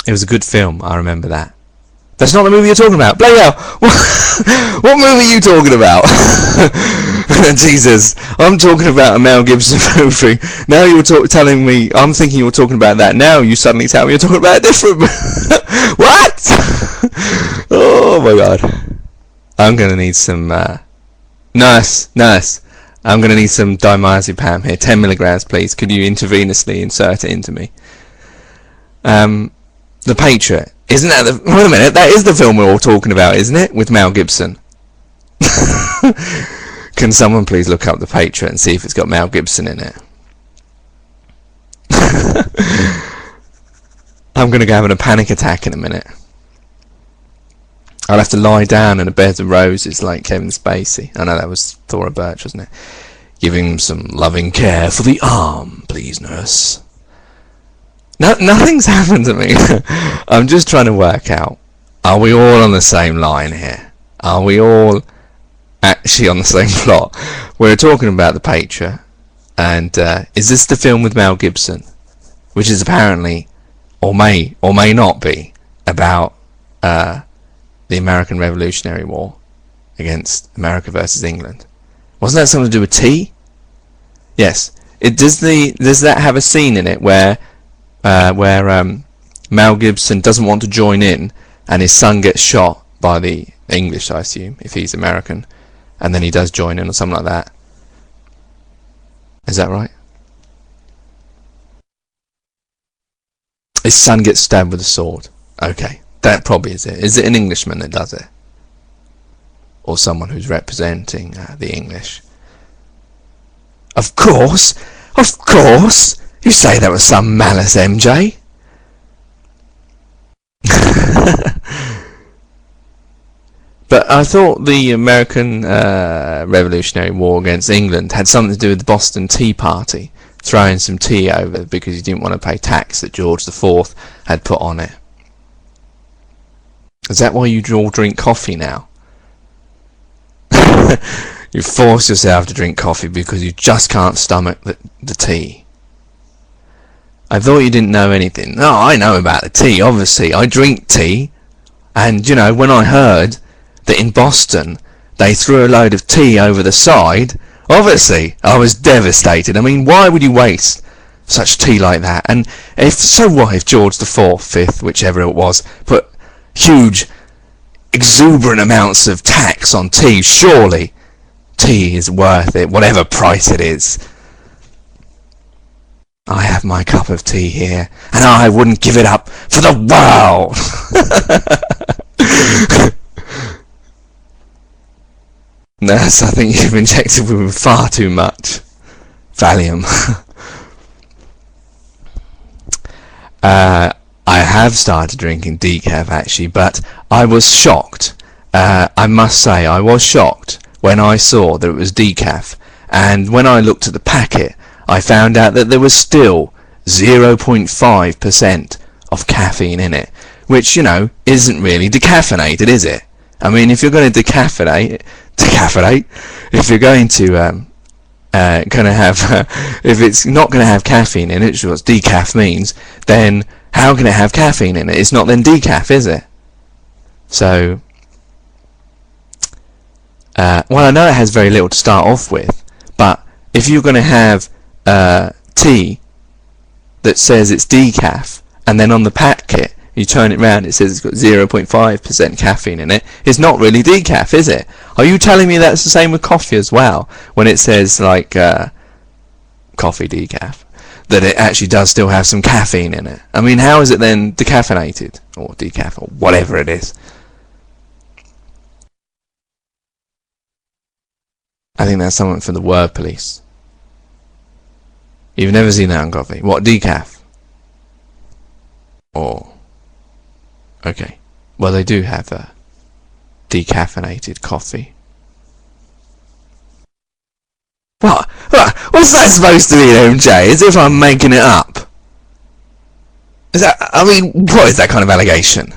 It was a good film, I remember that. That's not the movie you're talking about. Bloody hell! What movie are you talking about? Jesus, I'm talking about a Mel Gibson movie. Now you're telling me, I'm thinking you're talking about that. Now you suddenly tell me you're talking about a different What? Oh my god. I'm going to need some, nurse, I'm going to need some diazepam here. 10 milligrams, please. Could you intravenously insert it into me? The Patriot. Isn't that the... Wait a minute, that is the film we're all talking about, isn't it? With Mel Gibson. Can someone please look up The Patriot and see if it's got Mel Gibson in it? I'm going to go having a panic attack in a minute. I'll have to lie down in a bed of roses like Kevin Spacey. I know that was Thora Birch, wasn't it? Giving him some loving care for the arm, please, nurse. No, nothing's happened to me. I'm just trying to work out, are we all on the same line here? Are we all actually on the same plot? We're talking about The Patriot, and is this the film with Mel Gibson, which is apparently, or may not be, about the American Revolutionary War against America versus England? Wasn't that something to do with tea? Yes. Does that have a scene in it where Mel Gibson doesn't want to join in, and his son gets shot by the English, I assume, if he's American, and then he does join in or something like that? Is that right? His son gets stabbed with a sword. Okay, that probably is it. Is it an Englishman that does it? Or someone who's representing the English? Of course! Of course! You say that was some malice, MJ? But I thought the American Revolutionary War against England had something to do with the Boston Tea Party, throwing some tea over because he didn't want to pay tax that George IV had put on it. Is that why you all drink coffee now? You force yourself to drink coffee because you just can't stomach the tea. I thought you didn't know anything. No, I know about the tea, obviously. I drink tea. And, you know, when I heard that in Boston they threw a load of tea over the side, obviously I was devastated. I mean, why would you waste such tea like that? And if George IV, fifth, whichever it was, put huge, exuberant amounts of tax on tea, surely tea is worth it, whatever price it is. I have my cup of tea here, and I wouldn't give it up for the world. Nurse, I think you've injected me with far too much Valium. I have started drinking decaf actually, but I was shocked. I must say, I was shocked when I saw that it was decaf, and when I looked at the packet, I found out that there was still 0.5% of caffeine in it, which, you know, isn't really decaffeinated, is it? I mean, if you're going to decaffeinate, if you're going to if it's not going to have caffeine in it, which is what decaf means, then how can it have caffeine in it? It's not then decaf, is it? So, well, I know it has very little to start off with, but if you're going to have tea that says it's decaf, and then on the packet you turn it round, it says it's got 0.5% caffeine in it, it's not really decaf, is it? Are you telling me that's the same with coffee as well, when it says like coffee decaf, that it actually does still have some caffeine in it? I mean, how is it then decaffeinated, or decaf, or whatever it is? I think that's something for the word police. You've never seen that on coffee. What, decaf? Or, okay, well, they do have a decaffeinated coffee. What? What's that supposed to mean, MJ? As if I'm making it up. Is that, I mean, what is that kind of allegation?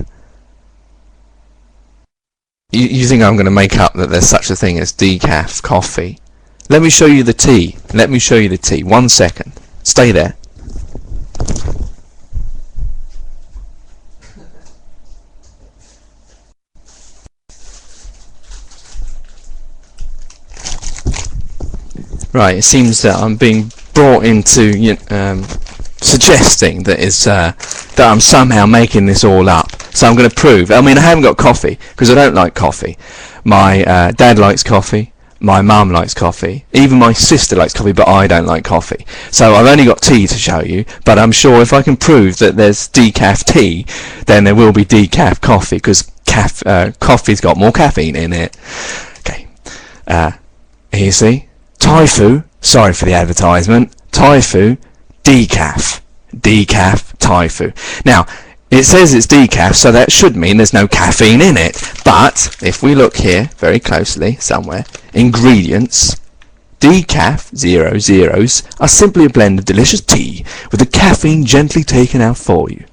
You think I'm going to make up that there's such a thing as decaf coffee? Let me show you the tea. Let me show you the tea. 1 second. Stay there. Right, it seems that I'm being brought into suggesting that that I'm somehow making this all up. So I'm going to prove. I mean, I haven't got coffee because I don't like coffee. My dad likes coffee. My mum likes coffee. Even my sister likes coffee, but I don't like coffee. So I've only got tea to show you, but I'm sure if I can prove that there's decaf tea, then there will be decaf coffee, because coffee's got more caffeine in it. Okay. Here you see. Taifu. Sorry for the advertisement. Taifu. Decaf. Decaf Taifu. Now, it says it's decaf, so that should mean there's no caffeine in it. But if we look here very closely somewhere, ingredients, decaf 00s are simply a blend of delicious tea with the caffeine gently taken out for you.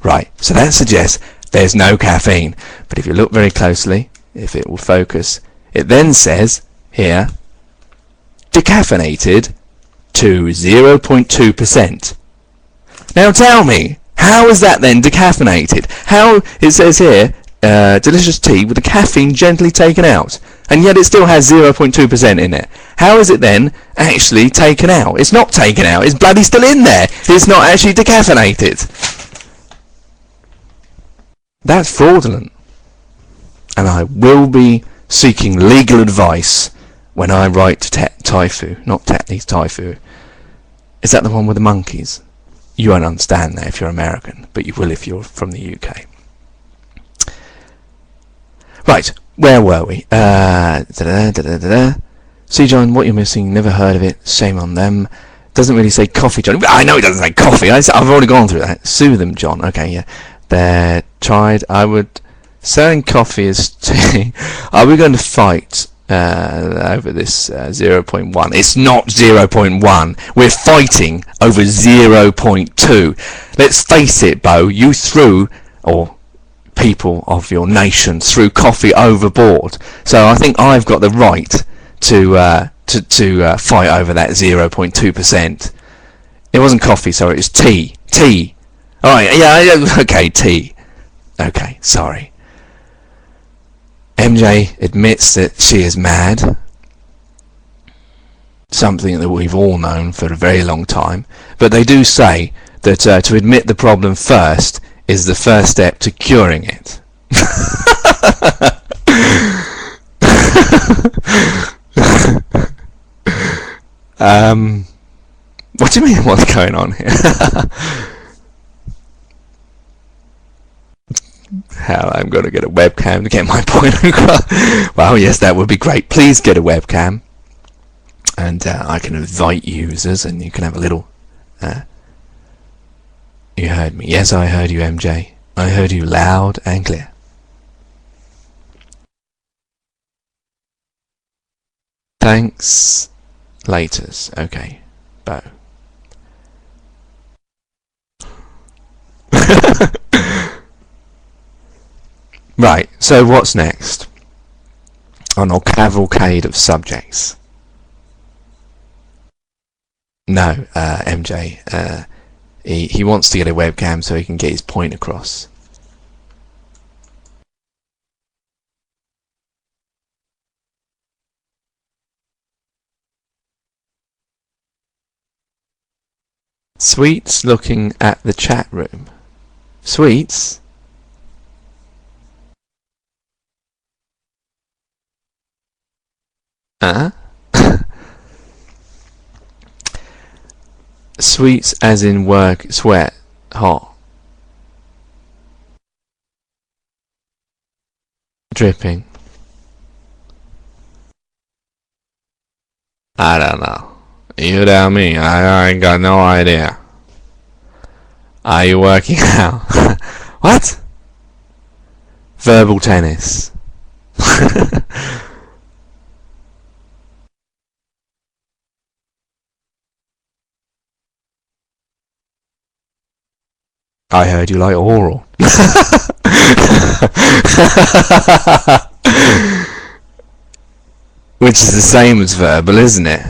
Right, so that suggests there's no caffeine. But if you look very closely, if it will focus, it then says here, decaffeinated to 0.2%. Now tell me, how is that then decaffeinated? How, it says here, delicious tea with the caffeine gently taken out, and yet it still has 0.2% in it. How is it then actually taken out? It's not taken out, it's bloody still in there. It's not actually decaffeinated. That's fraudulent. And I will be seeking legal advice when I write to Taifu, not Tetley's Taifu. Is that the one with the monkeys? You won't understand that if you're American, but you will if you're from the UK. Right, where were we? See, John, what you're missing, never heard of it, shame on them. Doesn't really say coffee, John. I know it doesn't say coffee, I've already gone through that. Sue them, John. Okay, yeah. They're tried, selling coffee is tea. Are we going to fight over this 0.1? It's not 0.1. We're fighting over 0.2. Let's face it, Bo, you threw, or people of your nation threw coffee overboard. So I think I've got the right to fight over that 0.2%. It wasn't coffee, sorry, it was tea. Tea. Alright, yeah, okay, tea. Okay, sorry. MJ admits that she is mad. Something that we've all known for a very long time. But they do say that to admit the problem first is the first step to curing it. What do you mean, what's going on here? How I'm going to get a webcam to get my point across. Well, yes, that would be great. Please get a webcam, and I can invite users, and you can have a little. You heard me. Yes, I heard you, MJ. I heard you loud and clear. Thanks. Laters. Okay. Bo. Right, so what's next on our cavalcade of subjects? No, MJ, he wants to get a webcam so he can get his point across. Sweets looking at the chat room. Sweets? Sweets as in work, sweat, hot. Dripping. I don't know. You tell me. I ain't got no idea. Are you working out? What? Verbal tennis. I heard you like oral. Which is the same as verbal, isn't it?